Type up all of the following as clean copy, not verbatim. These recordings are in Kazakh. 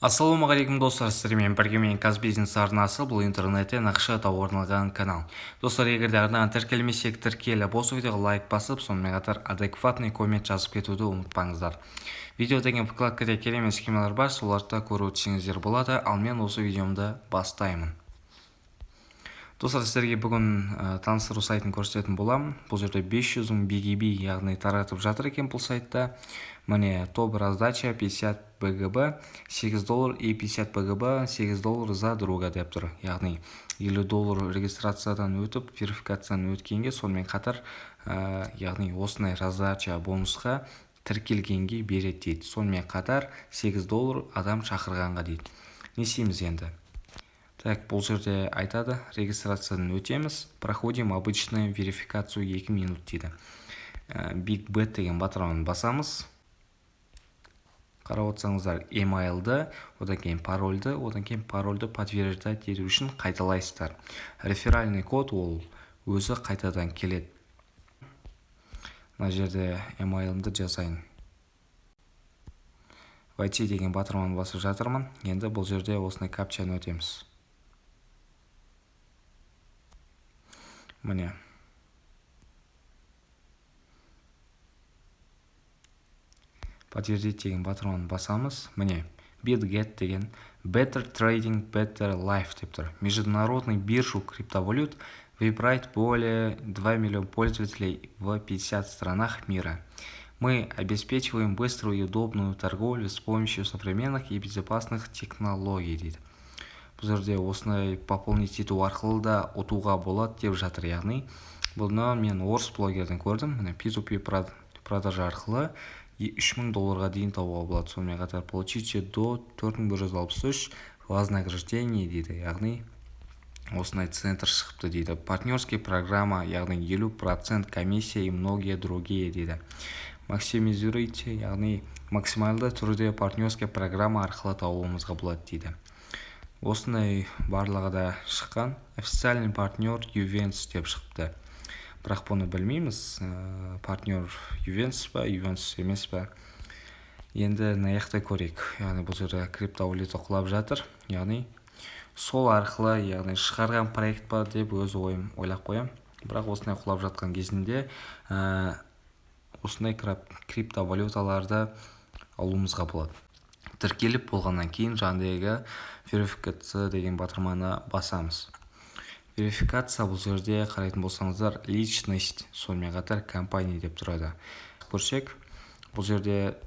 Ассалаумағалейкум достар, сіздермен бірге мен Казбизнес арнасы. Бұл интернеттен ақша табуға арналған канал. Достар, егер де арнаға тіркелмесек, тіркеліп, осы видеоға лайк басып, сонымен қатар адекватный коммент жазып кетуді ұмытпаңыздар. Видео деген вкладкада керемет схемалар бар, соларды көріп өтсеңіздер болады. Ал мен осы видеомды бастаймын. Достар, сіздерге бүгін таныстыру сайтын көрсететін боламын. Бұл жерде 500 мың BGB, яғни таратып жатыр екен бұл сайтта. Міне, топ раздача 50 БГБ, $8 и 50 БГБ, $8 за друга деп тұр. Яғни $50 регистрациядан өтіп, верификациядан өткенге, сонымен қатар, яғни осындай раздача бонусқа тіркелгенге береді дейді. Сонымен қатар $8 адам шақырғанға дейді. Не істейміз енді? Так, бұл жерде айтады, регистрациядан өтеміз, проходим обычную верификацию 2 минут дейді. Big Bet деген батырманы басамыз. Қарап отырсаңыздар, emailді, одан кейін парольді подтверждать ету үшін қайталайсыздар. Реферальный код ол өзі қайтадан келеді. Мына жерде emailімді жазайын. Войти деген батырманы басып жатырмын. Енді бұл жерде осындай капчаны өтеміз. Міне. Подтвердить деген батырманы басамыз. Міне, BitGet деген Better Trading, Better Life деп тұр. Международный биржу криптовалют выбирает более 2 миллиона пользователей в 50 странах мира. Мы обеспечиваем быструю и удобную торговлю с помощью современных и безопасных технологий дейді. Бұл жерде осындай пополнить ету арқылы да ұтуға болады деп жатыр. Яғни, бұны мен орыс блогерден көрдім. P2P продажа арқылы $3000 дейін табуға болады. Сонымен қатар получите до 4163 вознаграждение дейді. Яғни, осындай центр шығыпты дейді. Партнерский программа, яғни 50% комиссия и многие другие дейді. Максимизируйте, яғни максималды түрде партнерский программа арқылы табуымызға болады дейді. Осындай барлығы да шыққан. Официальный партнер Ювентус деп шықты. Бірақ бұны білмейміз, партнер Ювентус па, Ювентус емес па. Енді наяқта көрейік. Яғни бұл жерде криптовалюта құлап жатыр. Яғни сол арқылы, яғни шығарған проект па деп өз ойым ойлап қоям. Бірақ осындай құлап жатқан кезінде осындай криптовалюталарды алуымызға болады. Тіркеліп болғаннан кейін жаңағы верификация деген батырманы басамыз. Верификация бұл жерде қарайтын болсаңыздар личность, сонымен қатар компания деп тұрады. Көрсек, бұл жерде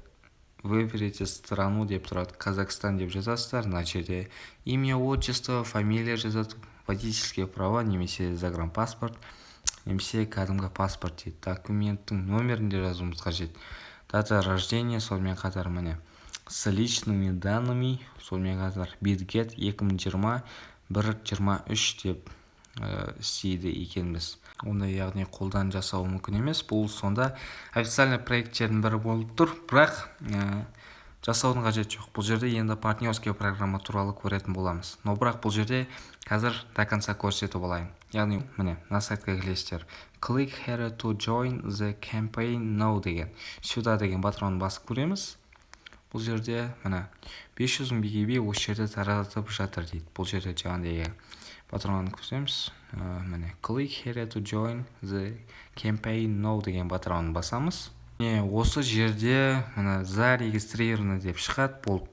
выберите страну деп тұрады. Казахстан деп жазасыздар. Мына жерде имя, отчество, фамилия жазады, водительские права, немесе загранпаспорт, немесе кәдімгі паспорт дейді. Документтің номерінде жазуымыз қажет. Дата рождения, сонымен қатар міне с личными данными, сонымен қатар BitGet 2020-1-23 деп істейді екенбіз. Онда яғни қолдан жасау мүмкін емес. Бұл сонда официальный проекттердің бірі болып тұр, бірақ жасаудың қажет жоқ. Бұл жерде енді партнерский программа туралы көретін боламыз. Но бірақ бұл жерде қазір до конца көрсетіп болайын. Яғни міне мына сайтқа келесіздер. Click here to join the campaign now деген. Сюда деген батырманы басып көреміз. Бұл жерде мына 500 мың BGB осы жерде таратып жатыр дейді. Бұл жерде жаңағыдай батырманы көреміз. Міне click here to join the campaign now деген батырманы басамыз. Осы жерде мына зарегистрированы деп шығады.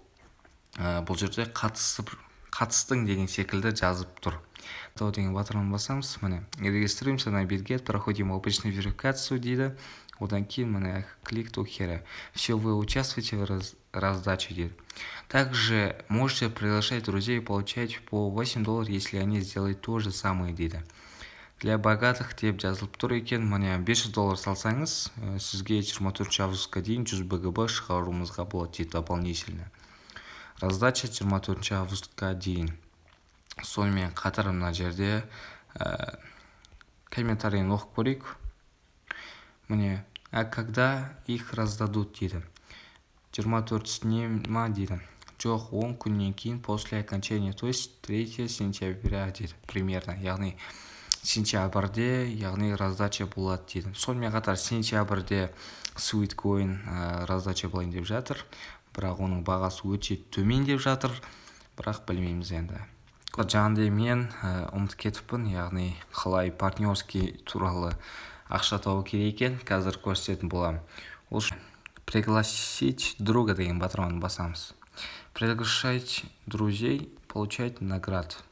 Бұл жерде қатыстың деген секілді жазып тұр. Тау деген батырманы басамыз. Міне регистрируемся на BitGet, проходим обычную верификацию дейді. Одан кейін міне клик to here. Все, вы участвуете в раздаче дейді. Также можете приглашать друзей и получать по $8, если они сделают то же самое дейді. Для богатых деп жазылып тұр екен. Міне $500 салсаңыз, сізге 24 августқа дейін 100 БГБ шығаруымызға болады дейді дополнительно. Раздача 24 августқа дейін. Сонымен қатар мына жерде комментарийін оқып көрейік. Міне, а когда их раздадут дейді. 24-сіне ма дейді. Жоқ, 10 күннен кейін после окончания, то есть 3 сентября дейді. Примерно, яғни сентябрьде, яғни раздача болады дейді. Сонымен қатар сентябрьде Sweetcoin раздача болайын деп жатыр. бірақ оның бағасы өте төмен деп жатыр, бірақ білмейміз енді. Жаңағыдай мен ұмытып кетіппін, яғни қалай партнерский туралы ақша табу керек екен, қазір көрсететін боламын. Ол пригласить друга деген батырманы басамыз. Приглашать друзей, получать наград.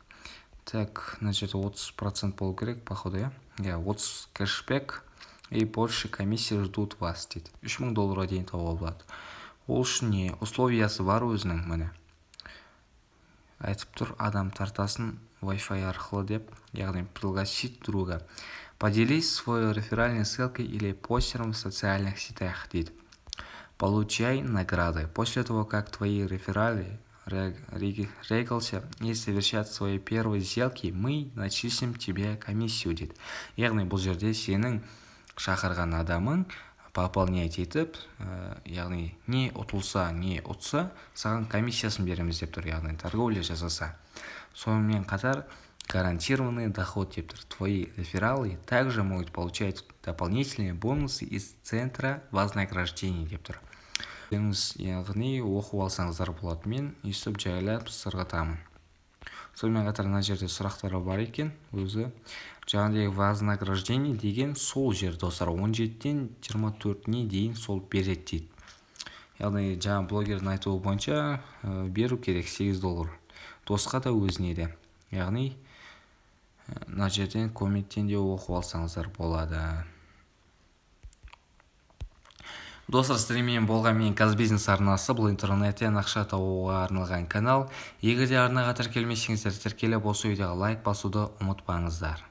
Так, мына жерде 30% болу керек, походу, иә, 30 кэшбэк и больше комиссия ждут вас дейді. $3000 дейін табуға болады. Ол үшін не? Условиясы бар өзінің, міне. Айтып тұр, адам тартасын Wi-Fi арқылы деп, яғни пригласить друга. Поделись своей реферальной ссылкой или постером в социальных сетях дейді. Получай награды. После того, как твои реферали регался и совершат свои первые сделки, мы начислим тебе комиссию дейді. Яғни бұл жерде сенің шақырған адамың пополнять етіп, яғни не ұтылса, не ұтса, саған комиссиясын береміз деп тұр, яғни торговля жасаса. Сонымен қатар гарантированный доход деп тұр. Твои рефералы также могут получать дополнительные бонусы из центра вознаграждений деп тұр. Яғни оқып алсаңыздар болады. Мен өйстіп жайлап сырғатамын. Сонымен қатар мына жерде сұрақтары бар екен. Өзі жаңағыдай вознаграждение деген сол жер достар 17-тен 24-не дейін сол береді дейді. Яғни жаңа блогердің айтуы бойынша беру керек $8. Досқа да өзіне де. Яғни мына жерден комменттен де оқып алсаңыздар болады. Достар, сіздермен болған мен Казбизнес арнасы. Бұл интернеттен ақша табуға арналған канал. Егер де арнаға тіркелмесеңіздер, тіркеліп осы видеоға лайк басуды ұмытпаңыздар.